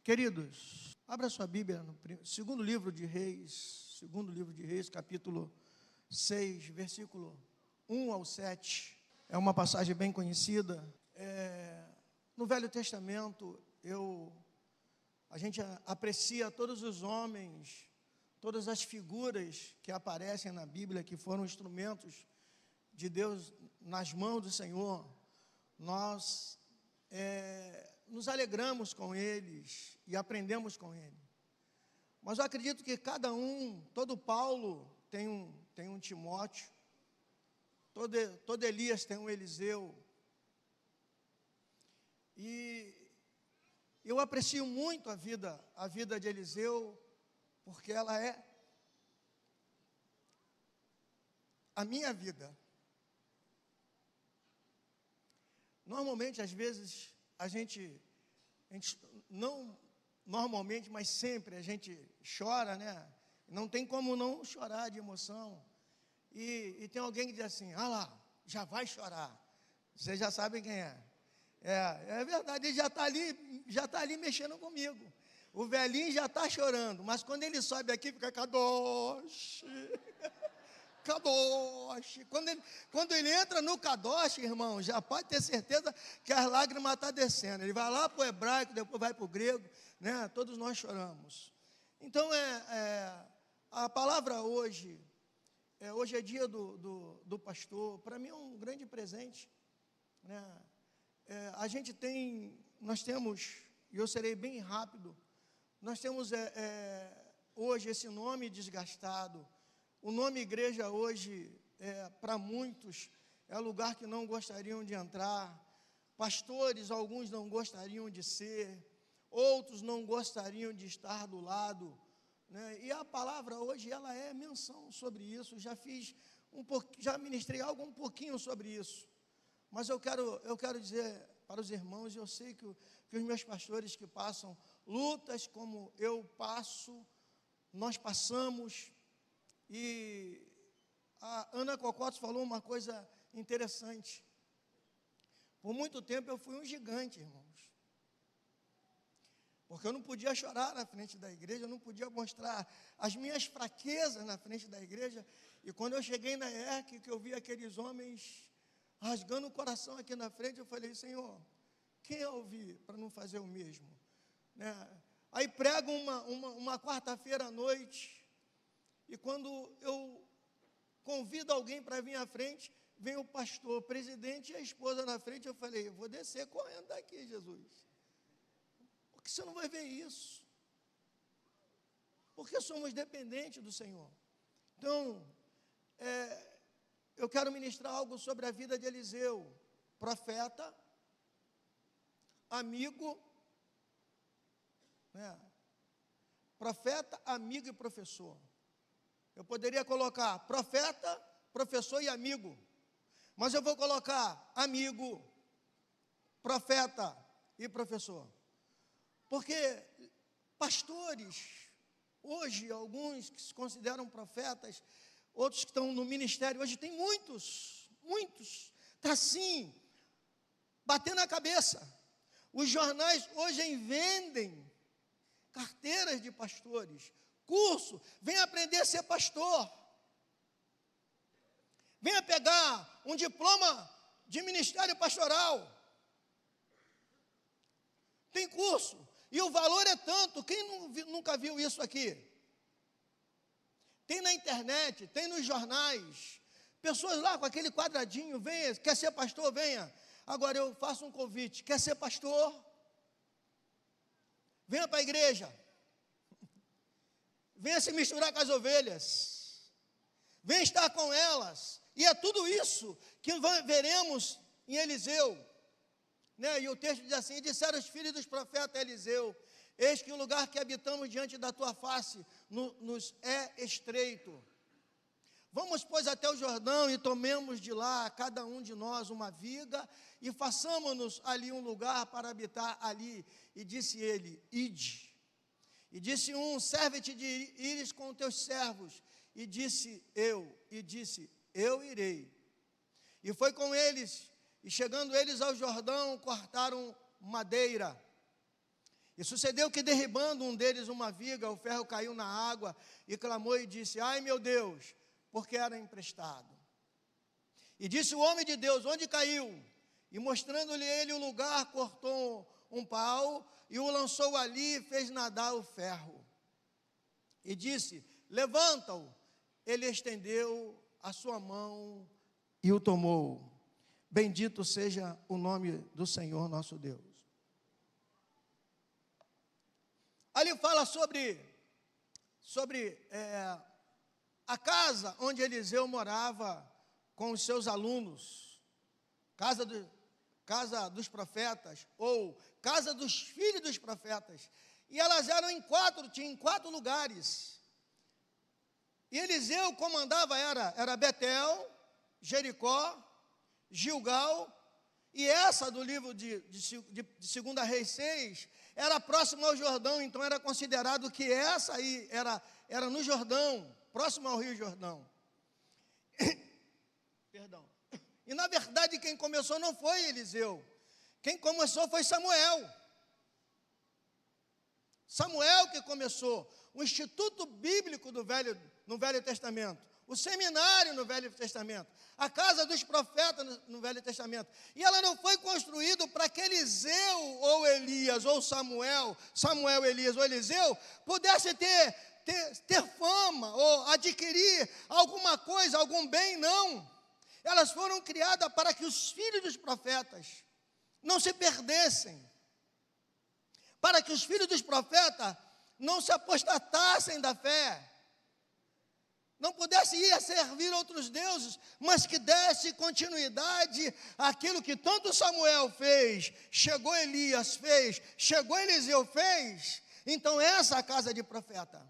Queridos, abra sua Bíblia no segundo livro de Reis, capítulo 6, versículo 1 ao 7. É uma passagem bem conhecida. No Velho Testamento, a gente aprecia todos os homens, todas as figuras que aparecem na Bíblia, que foram instrumentos de Deus nas mãos do Senhor. Nós nos alegramos com eles e aprendemos com eles. Mas eu acredito que todo Paulo tem um Timóteo, todo Elias tem um Eliseu. E eu aprecio muito a vida de Eliseu, porque ela é a minha vida. Normalmente, às vezes, a gente não normalmente, mas sempre a gente chora, né? Não tem como não chorar de emoção. E tem alguém que diz assim: ah lá, já vai chorar. Vocês já sabem quem é. É verdade, ele já está ali mexendo comigo. O velhinho já está chorando, mas quando ele sobe aqui, fica kadosh. Kadosh. Quando ele entra no kadosh, irmão, já pode ter certeza que as lágrimas estão descendo. Ele vai lá para o hebraico, depois vai para o grego, né? Todos nós choramos. Então, a palavra hoje é dia do pastor. Para mim é um grande presente, né? Nós temos, e eu serei bem rápido, nós temos hoje esse nome desgastado. O nome igreja hoje, para muitos, é lugar que não gostariam de entrar. Pastores, alguns não gostariam de ser, outros não gostariam de estar do lado, né? E a palavra hoje, ela é menção sobre isso. Já ministrei algo um pouquinho sobre isso. Mas eu quero dizer para os irmãos, eu sei que os meus pastores que passam lutas como eu passo, nós passamos. E a Ana Cocotes falou uma coisa interessante. Por muito tempo eu fui um gigante, irmãos. Porque eu não podia chorar na frente da igreja, eu não podia mostrar as minhas fraquezas na frente da igreja. E quando eu cheguei na ERC, que eu vi aqueles homens rasgando o coração aqui na frente, eu falei: Senhor, quem eu ouvi para não fazer o mesmo? Né? Aí prego uma quarta-feira à noite, e quando eu convido alguém para vir à frente, vem o pastor, o presidente e a esposa na frente. Eu falei: eu vou descer correndo daqui, Jesus. Porque você não vai ver isso. Porque somos dependentes do Senhor. Então, eu quero ministrar algo sobre a vida de Eliseu, profeta, amigo, né? Profeta, amigo e professor. Eu poderia colocar profeta, professor e amigo, mas eu vou colocar amigo, profeta e professor. Porque pastores, hoje, alguns que se consideram profetas, outros que estão no ministério, hoje tem muitos, está assim, batendo a cabeça. Os jornais hoje vendem carteiras de pastores, curso, venha aprender a ser pastor, venha pegar um diploma de ministério pastoral, tem curso, e o valor é tanto. Quem nunca viu isso aqui? Tem na internet, tem nos jornais, pessoas lá com aquele quadradinho: venha, quer ser pastor, venha. Agora eu faço um convite: quer ser pastor? Venha para a igreja. Venha se misturar com as ovelhas, venha estar com elas. E é tudo isso que veremos em Eliseu, né? E o texto diz assim: e disseram os filhos dos profetas a Eliseu: eis que o lugar que habitamos diante da tua face nos é estreito. Vamos, pois, até o Jordão e tomemos de lá, cada um de nós, uma viga, e façamos-nos ali um lugar para habitar ali. E disse ele: ide. E disse um: serve-te de ires com teus servos. E disse: eu irei. E foi com eles, e chegando eles ao Jordão, cortaram madeira. E sucedeu que, derribando um deles uma viga, o ferro caiu na água, e clamou e disse: ai, meu Deus, porque era emprestado. E disse o homem de Deus: onde caiu? E mostrando-lhe ele o lugar, cortou um pau, e o lançou ali, e fez nadar o ferro. E disse: levanta-o. Ele estendeu a sua mão e o tomou. Bendito seja o nome do Senhor nosso Deus. Ali fala sobre a casa onde Eliseu morava com os seus alunos, casa dos profetas, ou casa dos filhos dos profetas. E elas eram tinham 4 lugares. E Eliseu comandava, era Betel, Jericó, Gilgal, e essa do livro de 2 Reis 6, era próximo ao Jordão, então era considerado que essa aí era no Jordão, próximo ao Rio Jordão. Perdão. E na verdade quem começou não foi Eliseu, quem começou foi Samuel. Samuel que começou o Instituto Bíblico no Velho Testamento, o seminário no Velho Testamento, a casa dos profetas no Velho Testamento. E ela não foi construída para que Eliseu ou Elias, ou Samuel, Elias ou Eliseu, pudesse ter fama, ou adquirir alguma coisa, algum bem, não. Elas foram criadas para que os filhos dos profetas não se perdessem, para que os filhos dos profetas não se apostatassem da fé, não pudesse ir a servir outros deuses, mas que desse continuidade àquilo que tanto Samuel fez, chegou Elias fez, chegou Eliseu fez. Então essa casa de profeta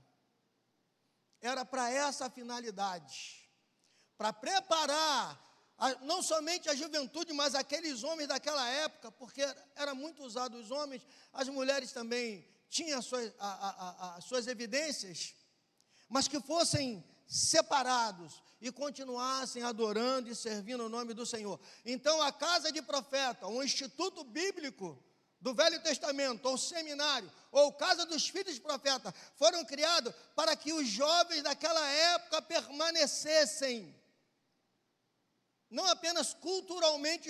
era para essa finalidade, para preparar não somente a juventude, mas aqueles homens daquela época, porque era muito usado os homens, as mulheres também tinham as suas evidências, mas que fossem separados e continuassem adorando e servindo o nome do Senhor. Então a casa de profeta, um instituto bíblico do Velho Testamento, ou seminário, ou casa dos filhos de profeta, foram criados para que os jovens daquela época permanecessem, não apenas culturalmente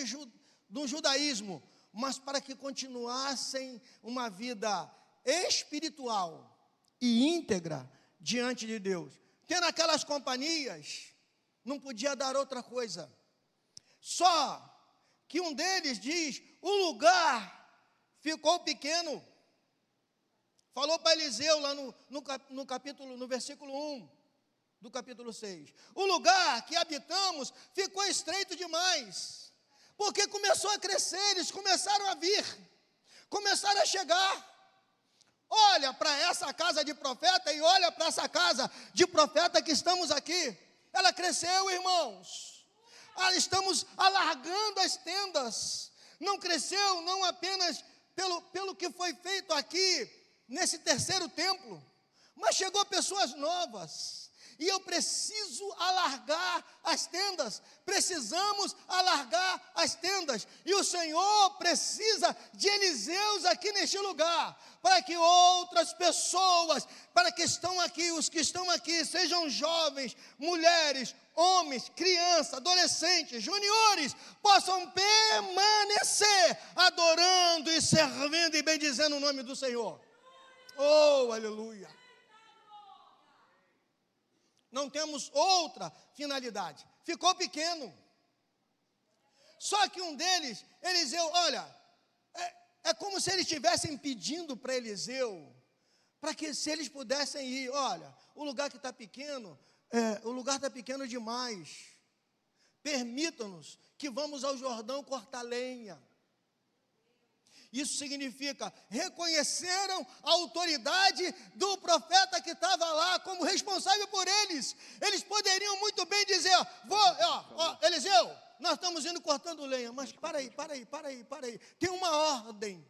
do judaísmo, mas para que continuassem uma vida espiritual e íntegra diante de Deus. Tendo aquelas companhias, não podia dar outra coisa. Só que um deles diz: o lugar ficou pequeno. Falou para Eliseu lá no versículo 1 do capítulo 6. O lugar que habitamos ficou estreito demais, porque começou a crescer, eles começaram a vir, começaram a chegar. Olha para essa casa de profeta e olha para essa casa de profeta que estamos aqui. Ela cresceu, irmãos. Estamos alargando as tendas. Não cresceu não apenas pelo que foi feito aqui nesse terceiro templo, mas chegou pessoas novas. E eu preciso alargar as tendas, precisamos alargar as tendas, e o Senhor precisa de Eliseus aqui neste lugar, para que outras pessoas, para que estão aqui, os que estão aqui, sejam jovens, mulheres, homens, crianças, adolescentes, juniores, possam permanecer adorando e servindo e bendizendo o nome do Senhor. Oh, aleluia! Não temos outra finalidade. Ficou pequeno. Só que um deles, Eliseu, olha, é como se eles estivessem pedindo para Eliseu, para que se eles pudessem ir, olha, o lugar que está pequeno, o lugar está pequeno demais. Permitam-nos que vamos ao Jordão cortar lenha. Isso significa, reconheceram a autoridade do profeta que estava lá como responsável por eles. Eles poderiam muito bem dizer, Eliseu, nós estamos indo cortando lenha, mas para aí. Tem uma ordem.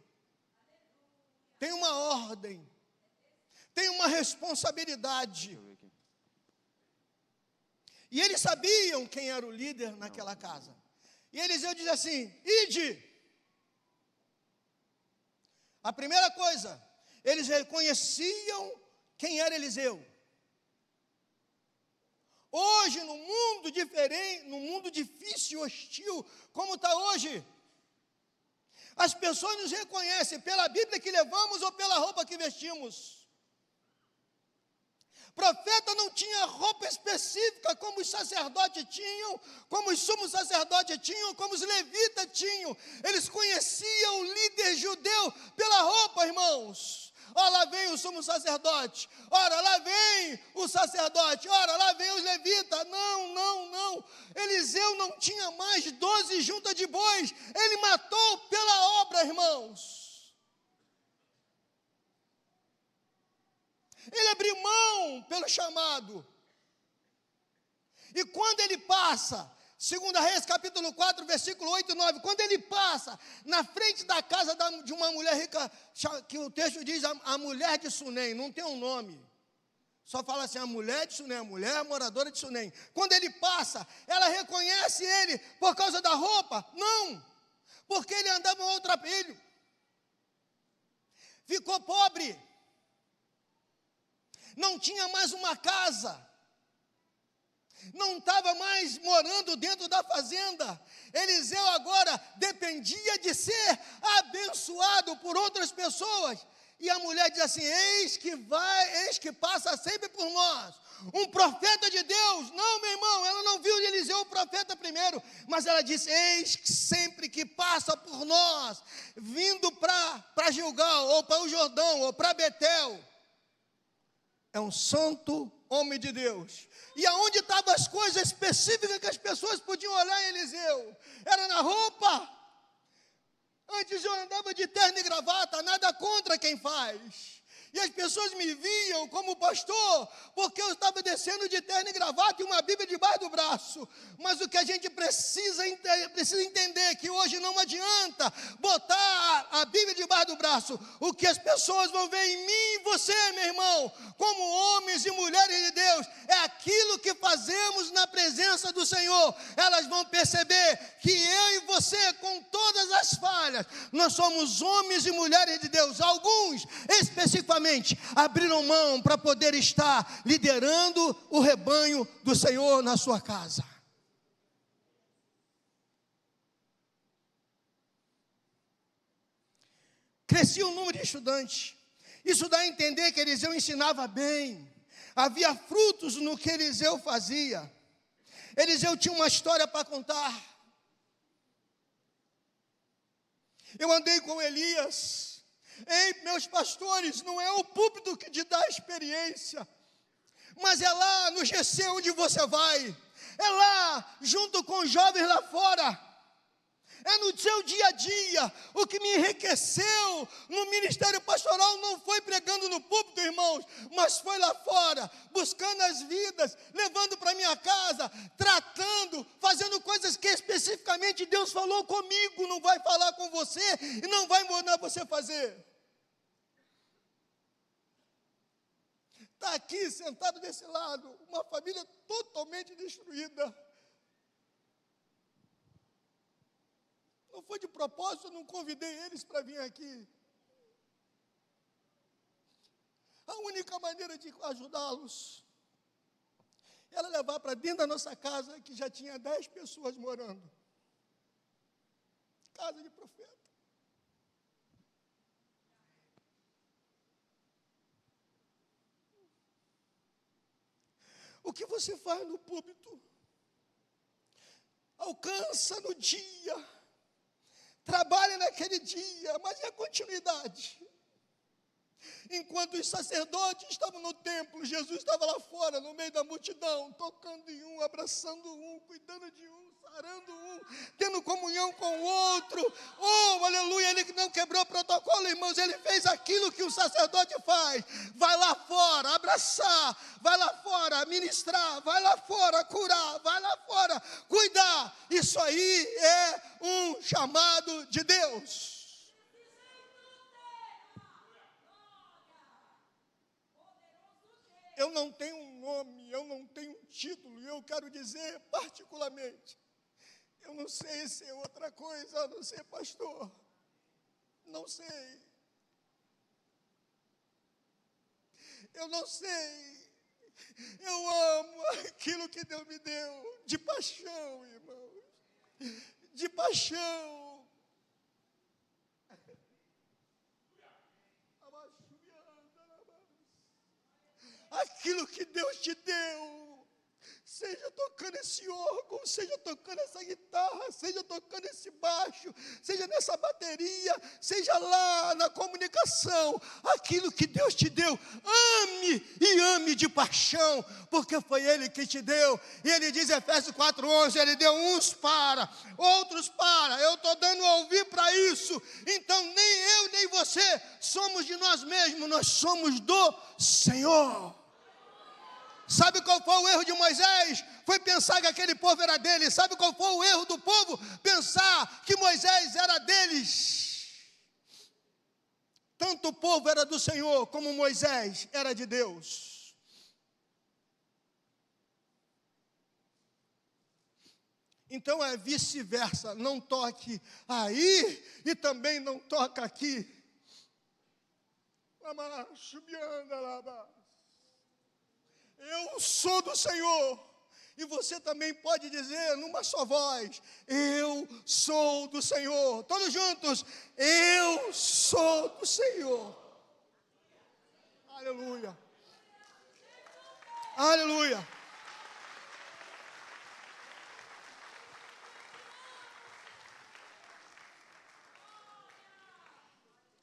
Tem uma responsabilidade. E eles sabiam quem era o líder naquela casa. E Eliseu diz assim, ide. A primeira coisa, eles reconheciam quem era Eliseu. Hoje, no mundo diferente, no mundo difícil e hostil, como está hoje, as pessoas nos reconhecem pela Bíblia que levamos ou pela roupa que vestimos. Profeta não tinha roupa específica como os sacerdotes tinham, como os sumos sacerdotes tinham, como os levitas tinham. Eles conheciam o líder judeu pela roupa, irmãos. Ora, lá vem o sumo sacerdote, ora, lá vem o sacerdote, ora, lá vem os levitas. Não. Eliseu não tinha mais 12 juntas de bois, ele matou pela obra, irmãos. Ele abriu mão pelo chamado. E quando ele passa, 2 Reis, capítulo 4, versículo 8 e 9, quando ele passa na frente da casa de uma mulher rica, que o texto diz a mulher de Sunem, não tem um nome, só fala assim, a mulher de Sunem, a mulher moradora de Sunem. Quando ele passa, ela reconhece ele por causa da roupa? Não, porque ele andava maltrapilho, ficou pobre, não tinha mais uma casa, não estava mais morando dentro da fazenda. Eliseu agora dependia de ser abençoado por outras pessoas. E a mulher diz assim, eis que passa sempre por nós um profeta de Deus. Não, meu irmão, ela não viu Eliseu o profeta primeiro, mas ela disse, eis que sempre que passa por nós, vindo para Gilgal, ou para o Jordão, ou para Betel, é um santo homem de Deus. E aonde estavam as coisas específicas que as pessoas podiam olhar em Eliseu? Era na roupa. Antes eu andava de terno e gravata, nada contra quem faz. E as pessoas me viam como pastor, porque eu estava descendo de terno e gravata e uma Bíblia debaixo do braço. Mas o que a gente precisa entender é que hoje não adianta botar a Bíblia debaixo do braço. O que as pessoas vão ver em mim e você, meu irmão, como homens e mulheres de Deus, é aquilo que fazemos na presença do Senhor. Elas vão perceber que eu e você, com todas as falhas, nós somos homens e mulheres de Deus. Alguns, especificamente, abriram mão para poder estar liderando o rebanho do Senhor na sua casa. Crescia o número de estudantes. Isso dá a entender que Eliseu ensinava bem. Havia frutos no que Eliseu fazia. Eliseu tinha uma história para contar. Eu andei com Elias. Ei, meus pastores, não é o púlpito que te dá experiência, mas é lá no GC onde você vai, é lá junto com os jovens lá fora, é no seu dia a dia. O que me enriqueceu no ministério pastoral não foi pregando no púlpito, irmãos, mas foi lá fora, buscando as vidas, levando para minha casa, tratando, fazendo coisas que especificamente Deus falou comigo, não vai falar com você e não vai mandar você fazer. Está aqui, sentado desse lado, uma família totalmente destruída. Não foi de propósito, eu não convidei eles para vir aqui. A única maneira de ajudá-los era levar para dentro da nossa casa, que já tinha 10 pessoas morando. Casa de profeta. O que você faz no púlpito, alcança no dia, trabalha naquele dia, mas é a continuidade. Enquanto os sacerdotes estavam no templo, Jesus estava lá fora, no meio da multidão, tocando em um, abraçando um, cuidando de um, sarando um, tendo comunhão com o outro. Oh, aleluia, ele não quebrou o protocolo, irmãos, ele fez aquilo que o sacerdote faz. Vai lá fora abraçar, vai lá fora ministrar, vai lá fora curar, vai lá fora cuidar. Isso aí é um chamado de Deus. Eu não tenho um nome, eu não tenho um título, e eu quero dizer particularmente, eu não sei ser outra coisa a não ser pastor, não sei. Eu não sei. Eu amo aquilo que Deus me deu, de paixão, irmãos, de paixão. Aquilo que Deus te deu, seja tocando esse órgão, seja tocando essa guitarra, seja tocando esse baixo, seja nessa bateria, seja lá na comunicação, aquilo que Deus te deu, ame e ame de paixão, porque foi Ele que te deu. E Ele diz em Efésios 4:11, Ele deu uns para, outros para, eu estou dando a ouvir para isso. Então nem eu nem você somos de nós mesmos, nós somos do Senhor. Sabe qual foi o erro de Moisés? Foi pensar que aquele povo era dele. Sabe qual foi o erro do povo? Pensar que Moisés era deles. Tanto o povo era do Senhor, como Moisés era de Deus. Então é vice-versa. Não toque aí e também não toca aqui. Eu sou do Senhor. E você também pode dizer numa só voz: eu sou do Senhor. Todos juntos: eu sou do Senhor. Aleluia. Aleluia.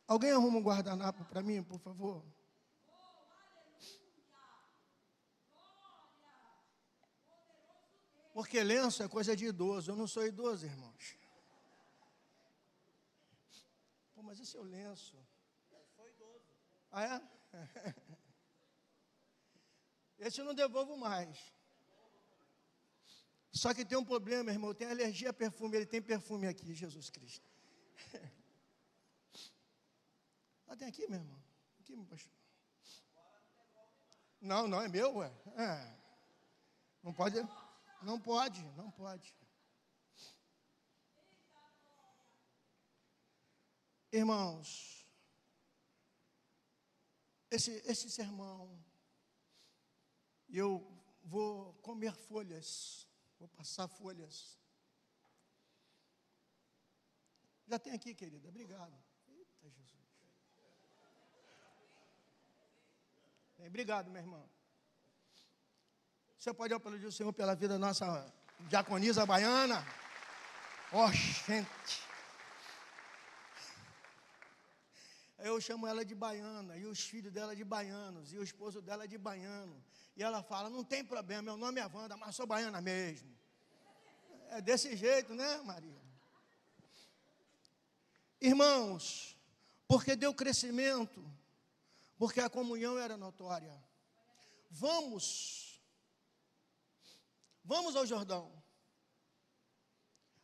Alguém arruma um guardanapo para mim, por favor? Porque lenço é coisa de idoso. Eu não sou idoso, irmãos. Pô, mas esse é o lenço. Eu sou idoso. Ah, é? Esse eu não devolvo mais. Só que tem um problema, irmão. Eu tenho alergia a perfume. Ele tem perfume aqui, Jesus Cristo. Ah, tem aqui, meu irmão? Aqui, meu pastor. Não, não, é meu, ué. É. Não pode... Não pode, não pode. Irmãos, esse sermão, eu vou comer folhas, vou passar folhas. Já tem aqui, querida, obrigado. Eita, Jesus. Obrigado, meu irmão. Você pode aplaudir o Senhor pela vida da nossa diaconisa baiana? Oh, gente. Eu chamo ela de baiana, e os filhos dela de baianos, e o esposo dela de baiano. E ela fala: não tem problema, meu nome é Wanda, mas sou baiana mesmo. É desse jeito, né, Maria? Irmãos, porque deu crescimento, porque a comunhão era notória. Vamos ao Jordão.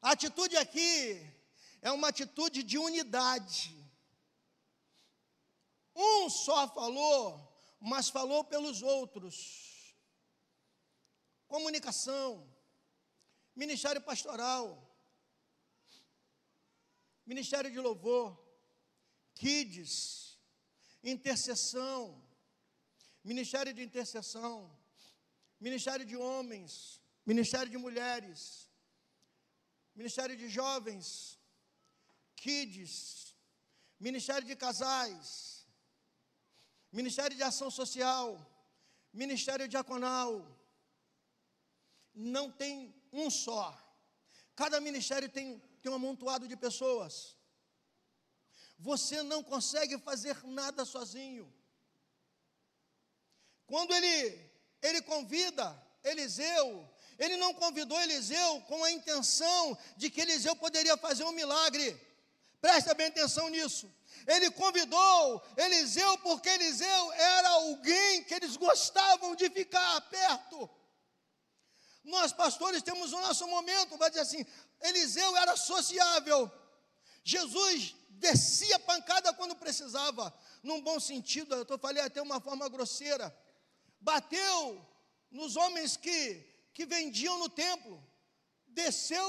A atitude aqui é uma atitude de unidade. Um só falou, mas falou pelos outros. Comunicação, ministério pastoral, ministério de louvor, kids, intercessão, ministério de intercessão, ministério de homens, ministério de mulheres, ministério de jovens, kids, ministério de casais, ministério de ação social, ministério diaconal. Não tem um só. Cada ministério tem um amontoado de pessoas. Você não consegue fazer nada sozinho. Quando ele convida Eliseu, ele não convidou Eliseu com a intenção de que Eliseu poderia fazer um milagre. Presta bem atenção nisso. Ele convidou Eliseu porque Eliseu era alguém que eles gostavam de ficar perto. Nós, pastores, temos o nosso momento, vai dizer assim, Eliseu era sociável. Jesus descia pancada quando precisava, num bom sentido, eu falei até uma forma grosseira. Bateu nos homens que vendiam no templo, desceu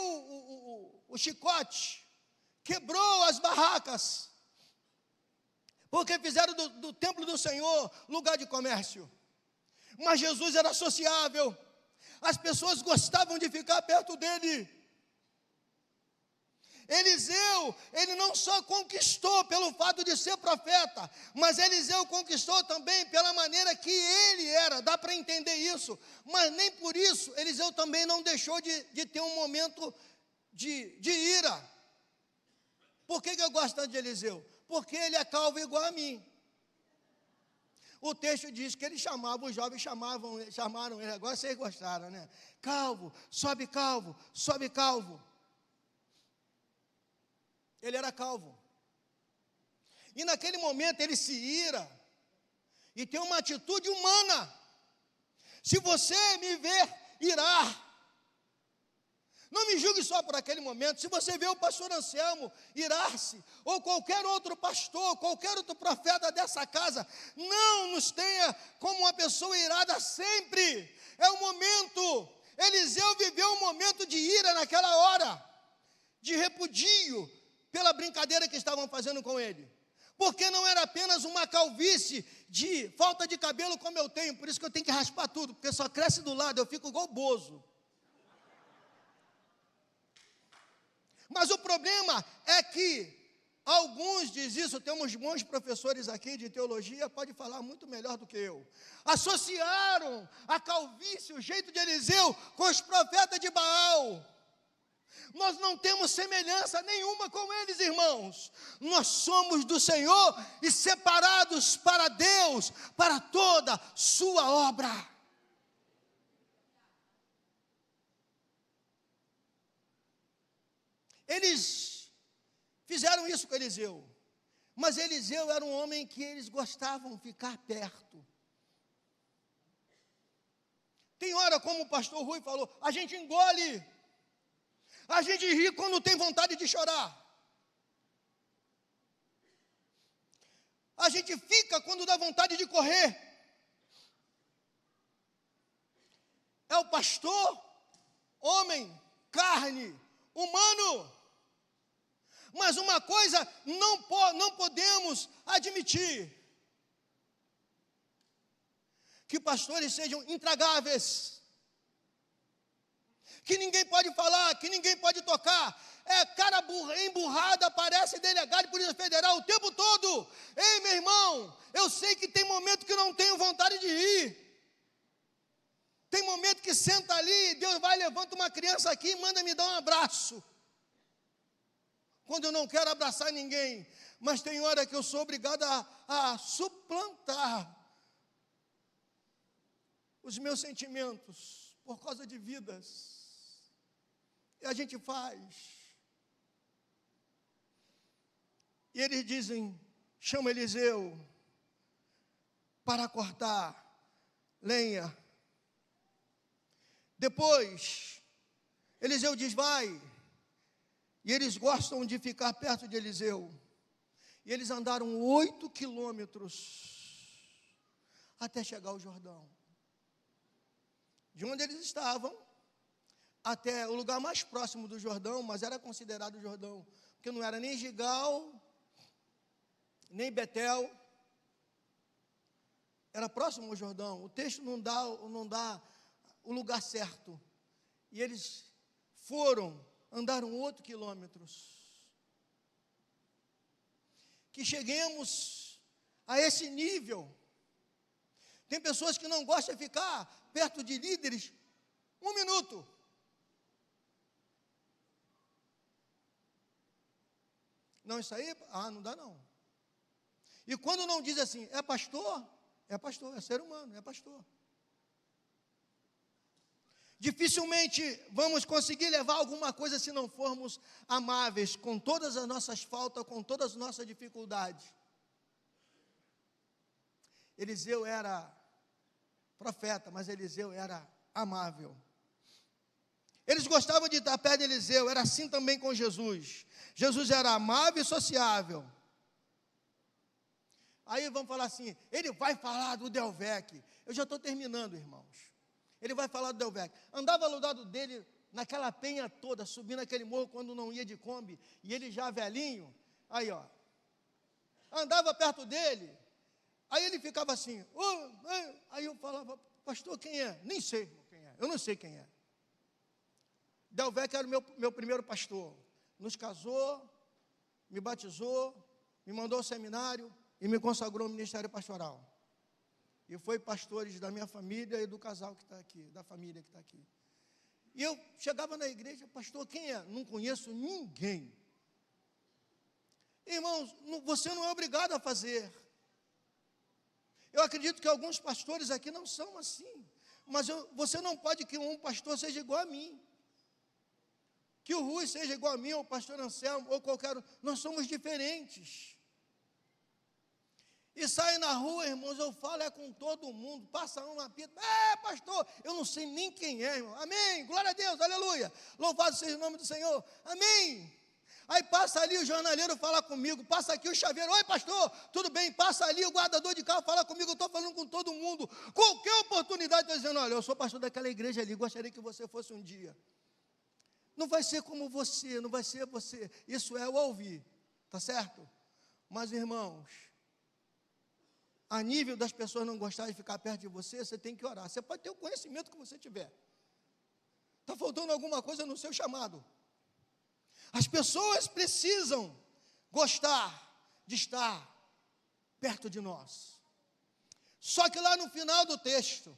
o chicote, quebrou as barracas, porque fizeram do templo do Senhor lugar de comércio. Mas Jesus era sociável, as pessoas gostavam de ficar perto dele. Eliseu, ele não só conquistou pelo fato de ser profeta, mas Eliseu conquistou também pela maneira que ele era, dá para entender isso, mas nem por isso Eliseu também não deixou de ter um momento de ira. Por que eu gosto tanto de Eliseu? Porque ele é calvo igual a mim. O texto diz que ele chamava, os jovens chamaram ele, agora vocês gostaram, né? Calvo, sobe calvo, sobe calvo. Ele era calvo. E naquele momento ele se ira e tem uma atitude humana. Se você me ver irar, não me julgue só por aquele momento. Se você vê o pastor Anselmo irar-se, ou qualquer outro pastor, qualquer outro profeta dessa casa, não nos tenha como uma pessoa irada sempre. É um momento. Eliseu viveu um momento de ira naquela hora, de repudio pela brincadeira que estavam fazendo com ele. Porque não era apenas uma calvície de falta de cabelo como eu tenho, por isso que eu tenho que raspar tudo, porque só cresce do lado, eu fico igual bozo. Mas o problema é que alguns dizem isso, temos bons professores aqui de teologia, pode falar muito melhor do que eu. Associaram a calvície, o jeito de Eliseu, com os profetas de Baal. Nós não temos semelhança nenhuma com eles, irmãos. Nós somos do Senhor e separados para Deus, para toda sua obra. Eles fizeram isso com Eliseu, mas Eliseu era um homem que eles gostavam de ficar perto. Tem hora, como o pastor Rui falou, a gente engole, a gente ri quando tem vontade de chorar. A gente fica quando dá vontade de correr. É o pastor, homem, carne, humano. Mas uma coisa não podemos admitir: que pastores sejam intragáveis, que ninguém pode falar, que ninguém pode tocar. É cara emburrada, aparece delegado de Polícia Federal o tempo todo. Ei, meu irmão, eu sei que tem momento que não tenho vontade de rir. Tem momento que senta ali, Deus vai, levanta uma criança aqui e manda me dar um abraço. Quando eu não quero abraçar ninguém, mas tem hora que eu sou obrigado a suplantar os meus sentimentos por causa de vidas. E a gente faz. E eles dizem, chama Eliseu para cortar lenha. Depois, Eliseu diz, vai. E eles gostam de ficar perto de Eliseu. E eles andaram 8 quilômetros até chegar ao Jordão. De onde eles estavam até o lugar mais próximo do Jordão, mas era considerado Jordão, porque não era nem Gigal, nem Betel, era próximo ao Jordão. O texto não dá o lugar certo. E eles andaram 8 quilômetros. Que cheguemos a esse nível. Tem pessoas que não gostam de ficar perto de líderes 1 minuto. Não, isso aí, não dá não. E quando não diz assim, é pastor, é ser humano, é pastor. Dificilmente vamos conseguir levar alguma coisa se não formos amáveis, com todas as nossas faltas, com todas as nossas dificuldades. Eliseu era profeta, mas Eliseu era amável. Eles gostavam de estar perto de Eliseu, era assim também com Jesus. Jesus era amável e sociável. Aí vamos falar assim, ele vai falar do Delvec. Eu já estou terminando, irmãos. Ele vai falar do Delvec. Andava ao lado dele, naquela penha toda, subindo aquele morro quando não ia de Kombi, e ele já velhinho. Aí andava perto dele, aí ele ficava assim, aí eu falava, pastor, quem é? Nem sei, irmão, quem é, eu não sei quem é. Delvec era o meu primeiro pastor, nos casou, me batizou, me mandou ao seminário e me consagrou ao ministério pastoral. E foi pastores da minha família e do casal que está aqui, da família que está aqui. E eu chegava na igreja, pastor, quem é? Não conheço ninguém. Irmãos, você não é obrigado a fazer. Eu acredito que alguns pastores aqui não são assim. Mas você não pode que um pastor seja igual a mim. Que o Rui seja igual a mim, ou o pastor Anselmo, ou qualquer outro. Nós somos diferentes. E sai na rua, irmãos, eu falo com todo mundo, passa um apito, pastor, eu não sei nem quem é, irmão, amém, glória a Deus, aleluia, louvado seja o nome do Senhor, amém. Aí passa ali o jornaleiro fala comigo, passa aqui o chaveiro, oi pastor, tudo bem, passa ali o guardador de carro fala comigo, eu estou falando com todo mundo, qualquer oportunidade, estou dizendo, olha, eu sou pastor daquela igreja ali, gostaria que você fosse um dia. Não vai ser como você, não vai ser você, isso é o ouvir, tá certo? Mas irmãos, a nível das pessoas não gostarem de ficar perto de você, você tem que orar. Você pode ter o conhecimento que você tiver. Está faltando alguma coisa no seu chamado. As pessoas precisam gostar de estar perto de nós. Só que lá no final do texto,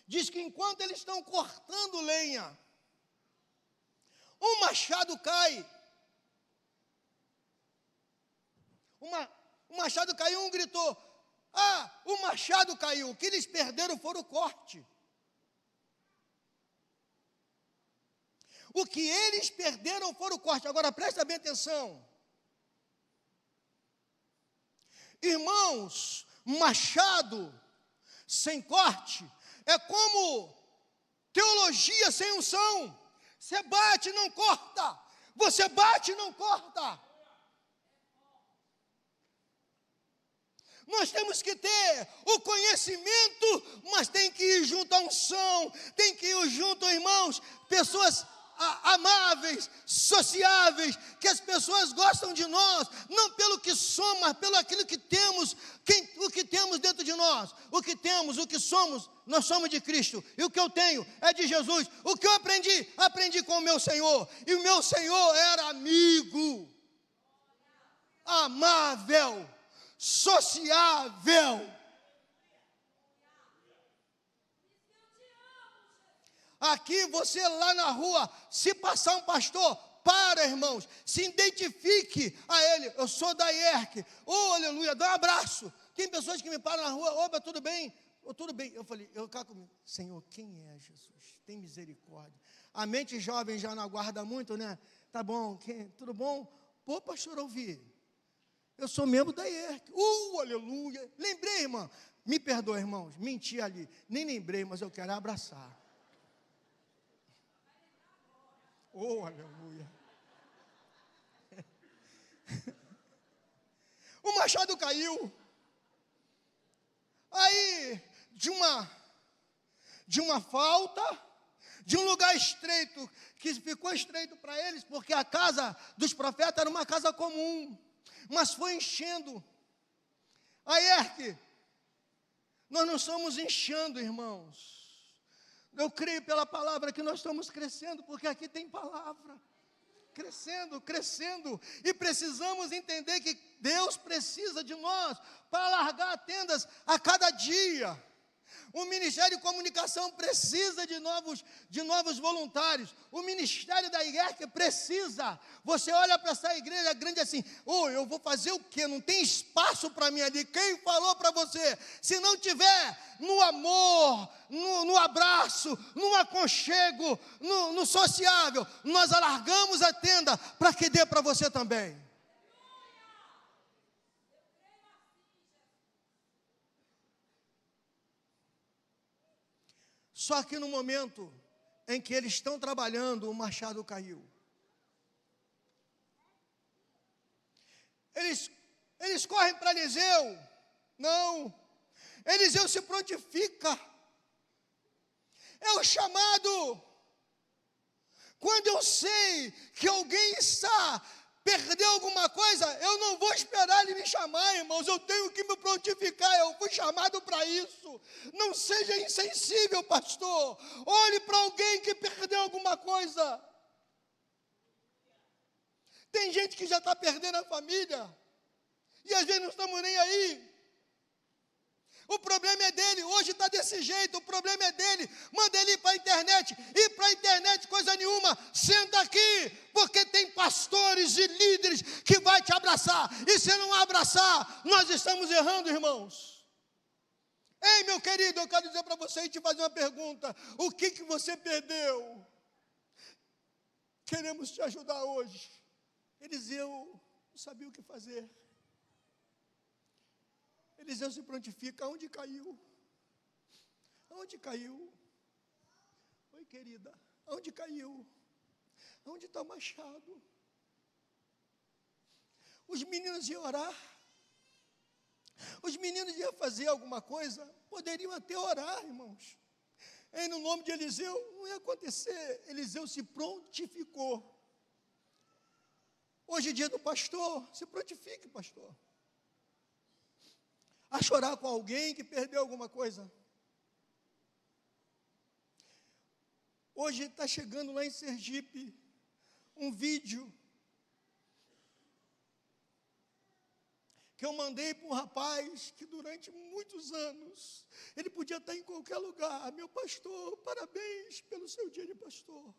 diz que enquanto eles estão cortando lenha, um machado cai. O machado caiu, um gritou, o machado caiu, o que eles perderam foi o corte. O que eles perderam foi o corte. Agora presta bem atenção. Irmãos, machado sem corte é como teologia sem unção. Você bate e não corta. Você bate e não corta. Nós temos que ter o conhecimento, mas tem que ir junto à unção, tem que ir junto, irmãos, pessoas amáveis, sociáveis, que as pessoas gostam de nós, não pelo que somos, mas pelo aquilo que temos, o que temos dentro de nós, o que temos, o que somos, nós somos de Cristo, e o que eu tenho é de Jesus. O que eu aprendi com o meu Senhor, e o meu Senhor era amigo, amável, sociável. Aqui você lá na rua, se passar um pastor, para, irmãos, se identifique a ele. Eu sou da IERC, aleluia, dá um abraço. Tem pessoas que me param na rua, opa, tudo bem? Tudo bem. Eu falei, eu cá comigo, Senhor, quem é Jesus? Tem misericórdia. A mente jovem já não aguarda muito, né? Tá bom, tudo bom? Pô, pastor, ouvi. Eu sou membro da IERC. Aleluia. Lembrei, irmão. Me perdoa, irmãos. Menti ali. Nem lembrei, mas eu quero abraçar. Aleluia. O machado caiu. Aí, de uma falta, de um lugar estreito, que ficou estreito para eles, porque a casa dos profetas era uma casa comum. Mas foi enchendo. A IERC, nós não estamos enchendo, irmãos. Eu creio pela palavra que nós estamos crescendo, porque aqui tem palavra. Crescendo. E precisamos entender que Deus precisa de nós para largar tendas a cada dia. O Ministério de Comunicação precisa de novos voluntários. O Ministério da IERC precisa. Você olha para essa igreja grande assim, eu vou fazer o quê? Não tem espaço para mim ali. Quem falou para você? Se não tiver no amor, no abraço, no aconchego, no sociável, nós alargamos a tenda para que dê para você também. Só que no momento em que eles estão trabalhando, o machado caiu. Eles correm para Eliseu. Não. Eliseu se prontifica. É o chamado. Quando eu sei que alguém está perder alguma coisa, eu não vou esperar ele me chamar, irmãos, eu tenho que me prontificar, eu fui chamado para isso. Não seja insensível, pastor. Olhe para alguém que perdeu alguma coisa. Tem gente que já está perdendo a família, e às vezes não estamos nem aí. O problema é dele, hoje está desse jeito, o problema é dele. Manda ele ir para a internet, coisa nenhuma, senta aqui, porque tem pastores e líderes que vai te abraçar, e se não abraçar, nós estamos errando, irmãos. Ei, meu querido, eu quero dizer para você e te fazer uma pergunta: o que você perdeu? Queremos te ajudar hoje. Eliseu não sabia o que fazer. Eliseu se prontifica. Aonde caiu? Aonde caiu? Oi, querida. Aonde caiu? Aonde está o machado? Os meninos iam orar. Os meninos iam fazer alguma coisa. Poderiam até orar, irmãos. E no nome de Eliseu, não ia acontecer. Eliseu se prontificou. Hoje é dia do pastor. Se prontifique, pastor. A chorar com alguém que perdeu alguma coisa. Hoje está chegando lá em Sergipe um vídeo que eu mandei para um rapaz que durante muitos anos, ele podia estar em qualquer lugar. Meu pastor, parabéns pelo seu dia de pastor.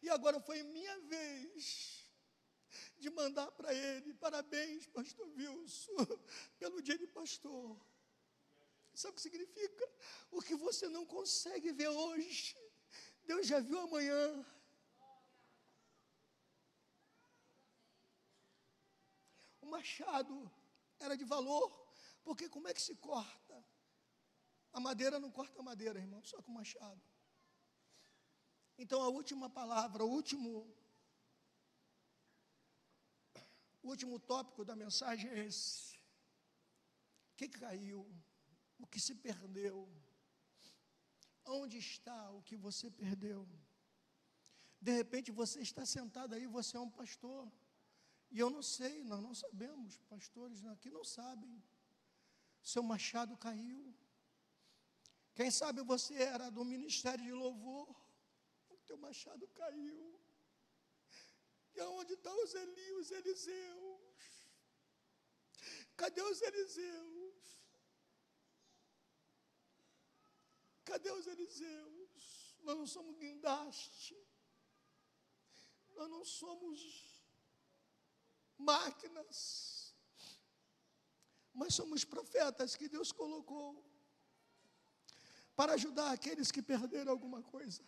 E agora foi minha vez de mandar para ele: parabéns, pastor Wilson, pelo dia de pastor. Sabe o que significa? O que você não consegue ver hoje, Deus já viu amanhã. O machado era de valor, porque como é que se corta? A madeira não corta a madeira, irmão, só com o machado. Então a última palavra, o último tópico da mensagem é esse: o que caiu? O que se perdeu? Onde está o que você perdeu? De repente você está sentado aí, você é um pastor, e eu não sei, nós não sabemos, pastores aqui não sabem, seu machado caiu. Quem sabe você era do ministério de louvor, o teu machado caiu. E aonde estão os Eliseus? Cadê os Eliseus? Cadê os Eliseus? Nós não somos guindaste. Nós não somos máquinas. Mas somos profetas que Deus colocou para ajudar aqueles que perderam alguma coisa.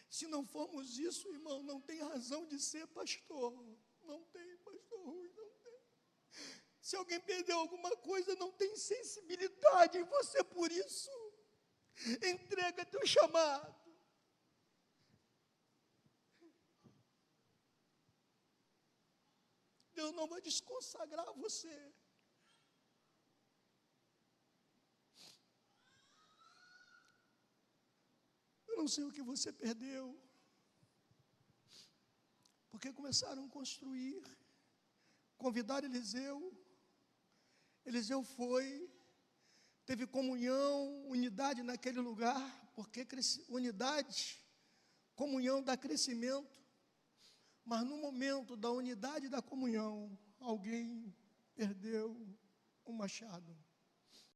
Se não formos isso, irmão, não tem razão de ser pastor. Não tem, pastor Rui, não tem. Se alguém perdeu alguma coisa, não tem sensibilidade em você por isso. Entrega teu chamado. Deus não vai desconsagrar você. Eu não sei o que você perdeu, porque começaram a construir, convidaram Eliseu. Eliseu foi, teve comunhão, unidade naquele lugar, porque unidade, comunhão dá crescimento, mas no momento da unidade e da comunhão, alguém perdeu o machado.